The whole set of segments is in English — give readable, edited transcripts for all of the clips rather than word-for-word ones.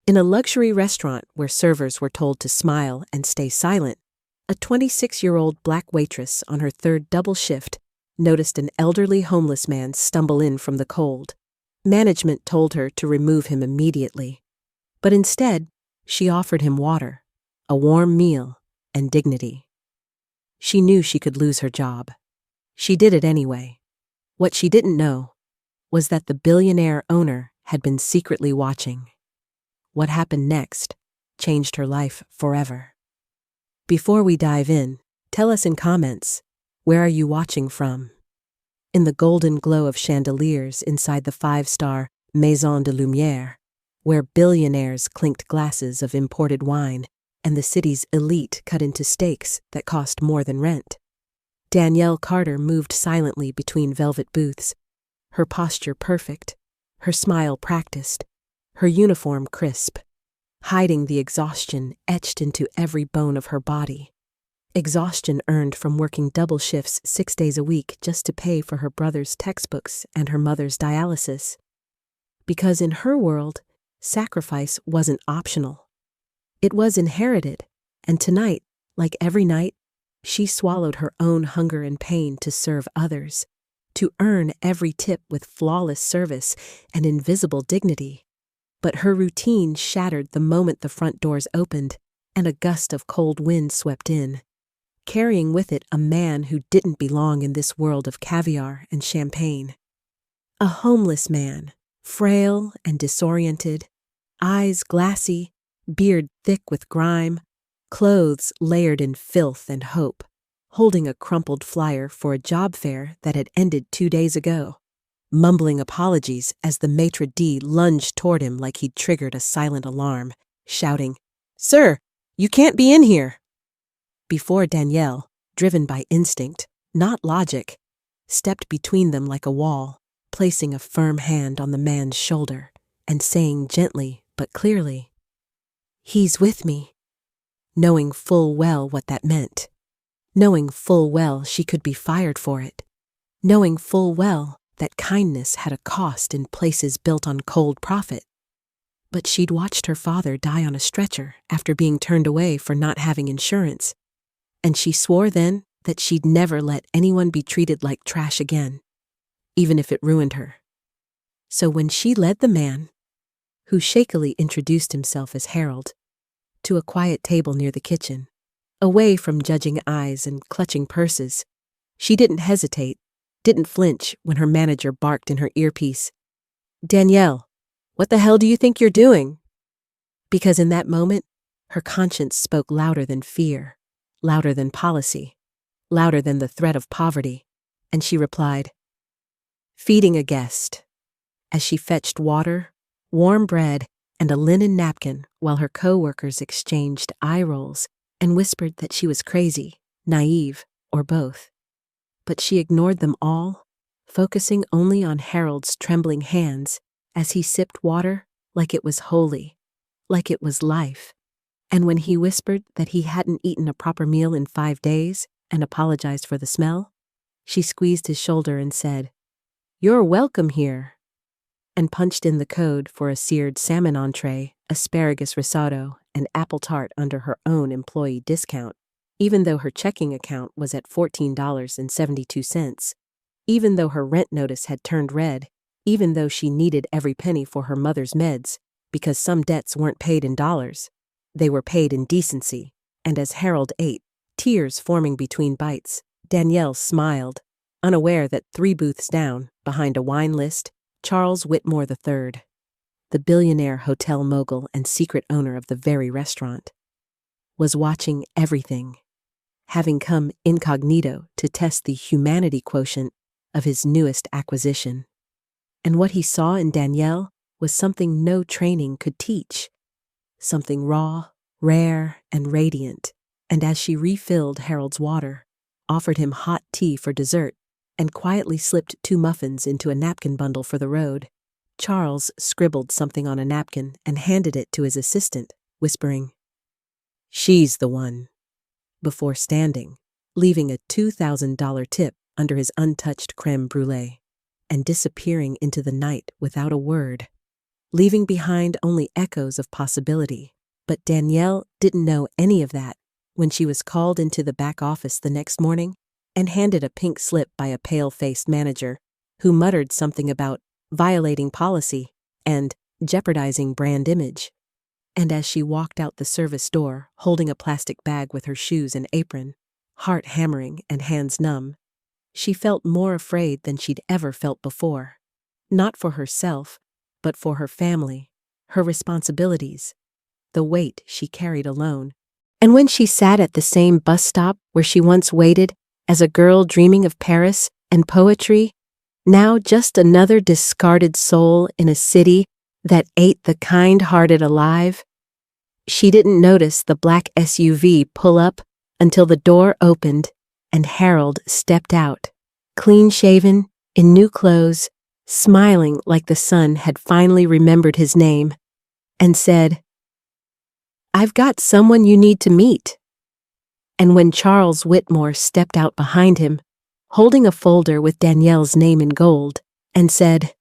In a luxury restaurant where servers were told to smile and stay silent, a 26-year-old black waitress on her third double shift noticed an elderly homeless man stumble in from the cold. Management told her to remove him immediately, but instead, she offered him water, a warm meal, and dignity. She knew she could lose her job. She did it anyway. What she didn't know was that the billionaire owner had been secretly watching. What happened next changed her life forever. Before we dive in, tell us in comments, where are you watching from? In the golden glow of chandeliers inside the 5-star Maison de Lumière, where billionaires clinked glasses of imported wine and the city's elite cut into steaks that cost more than rent. Danielle Carter moved silently between velvet booths, her posture perfect, her smile practiced, her uniform crisp, hiding the exhaustion etched into every bone of her body. Exhaustion earned from working double shifts 6 days a week just to pay for her brother's textbooks and her mother's dialysis. Because in her world, sacrifice wasn't optional. It was inherited, and tonight, like every night, she swallowed her own hunger and pain to serve others, to earn every tip with flawless service and invisible dignity. But her routine shattered the moment the front doors opened and a gust of cold wind swept in, carrying with it a man who didn't belong in this world of caviar and champagne. A homeless man, frail and disoriented, eyes glassy, beard thick with grime, clothes layered in filth and hope, holding a crumpled flyer for a job fair that had ended 2 days ago, mumbling apologies as the maitre d' lunged toward him like he'd triggered a silent alarm, shouting, "Sir, you can't be in here!" Before Danielle, driven by instinct, not logic, stepped between them like a wall, placing a firm hand on the man's shoulder and saying gently but clearly, "He's with me," knowing full well what that meant, knowing full well she could be fired for it, knowing full well that kindness had a cost in places built on cold profit. But she'd watched her father die on a stretcher after being turned away for not having insurance, and she swore then that she'd never let anyone be treated like trash again, even if it ruined her. So when she led the man, who shakily introduced himself as Harold, to a quiet table near the kitchen, away from judging eyes and clutching purses, she didn't hesitate, didn't flinch when her manager barked in her earpiece, "Danielle, what the hell do you think you're doing?" Because in that moment, her conscience spoke louder than fear, louder than policy, louder than the threat of poverty, and she replied, "Feeding a guest," as she fetched water, warm bread, and a linen napkin while her co-workers exchanged eye rolls and whispered that she was crazy, naive, or both. But she ignored them all, focusing only on Harold's trembling hands as he sipped water like it was holy, like it was life. And when he whispered that he hadn't eaten a proper meal in 5 days and apologized for the smell, she squeezed his shoulder and said, "You're welcome here," and punched in the code for a seared salmon entree, asparagus risotto, and apple tart under her own employee discount, even though her checking account was at $14.72, even though her rent notice had turned red, even though she needed every penny for her mother's meds, because some debts weren't paid in dollars. They were paid in decency, and as Harold ate, tears forming between bites, Danielle smiled, unaware that 3 booths down, behind a wine list, Charles Whitmore III, the billionaire hotel mogul and secret owner of the very restaurant, was watching everything, having come incognito to test the humanity quotient of his newest acquisition. And what he saw in Danielle was something no training could teach, something raw, rare, and radiant. And as she refilled Harold's water, offered him hot tea for dessert, and quietly slipped 2 muffins into a napkin bundle for the road, Charles scribbled something on a napkin and handed it to his assistant, whispering, "She's the one," before standing, leaving a $2,000 tip under his untouched creme brulee, and disappearing into the night without a word. leaving behind only echoes of possibility. But Danielle didn't know any of that when she was called into the back office the next morning and handed a pink slip by a pale-faced manager who muttered something about violating policy and jeopardizing brand image. And as she walked out the service door, holding a plastic bag with her shoes and apron, heart hammering and hands numb, she felt more afraid than she'd ever felt before. Not for herself, but for her family, her responsibilities, the weight she carried alone. And when she sat at the same bus stop where she once waited as a girl dreaming of Paris and poetry, now just another discarded soul in a city that ate the kind-hearted alive, she didn't notice the black SUV pull up until the door opened and Harold stepped out, clean-shaven, in new clothes, smiling like the sun had finally remembered his name, and said, "I've got someone you need to meet." And when Charles Whitmore stepped out behind him, holding a folder with Danielle's name in gold, and said,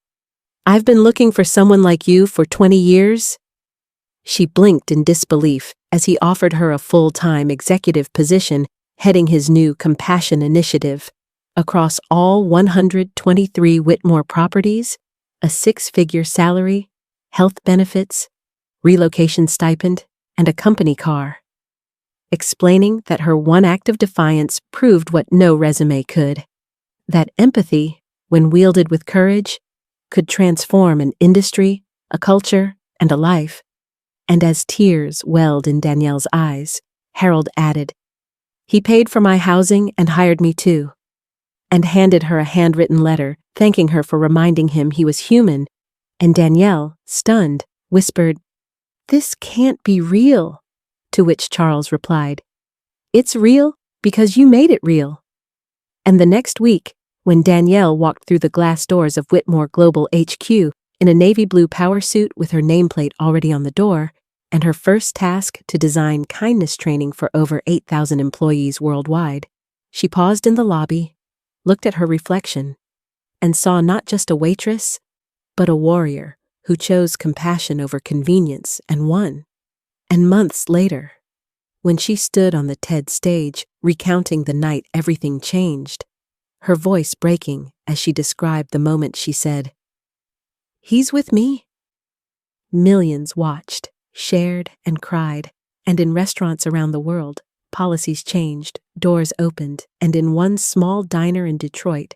"I've been looking for someone like you for 20 years, she blinked in disbelief as he offered her a full-time executive position heading his new Compassion initiative across all 123 Whitmore properties, a six-figure salary, health benefits, relocation stipend, and a company car, explaining that her one act of defiance proved what no resume could, that empathy, when wielded with courage, could transform an industry, a culture, and a life. And as tears welled in Danielle's eyes, Harold added, "He paid for my housing and hired me too," and handed her a handwritten letter thanking her for reminding him he was human, and Danielle, stunned, whispered, "This can't be real," to which Charles replied, "It's real because you made it real." And the next week, when Danielle walked through the glass doors of Whitmore Global HQ in a navy blue power suit with her nameplate already on the door, and her first task to design kindness training for over 8,000 employees worldwide, she paused in the lobby, looked at her reflection, and saw not just a waitress, but a warrior who chose compassion over convenience and won. And months later, when she stood on the TED stage recounting the night everything changed, her voice breaking as she described the moment, she said, "He's with me." Millions watched, shared, and cried, and in restaurants around the world, policies changed, doors opened, and in one small diner in Detroit,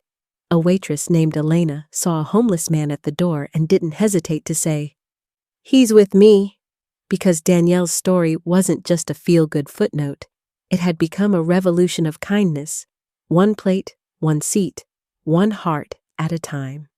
a waitress named Elena saw a homeless man at the door and didn't hesitate to say, "He's with me," because Danielle's story wasn't just a feel-good footnote. It had become a revolution of kindness, one plate, one seat, one heart at a time.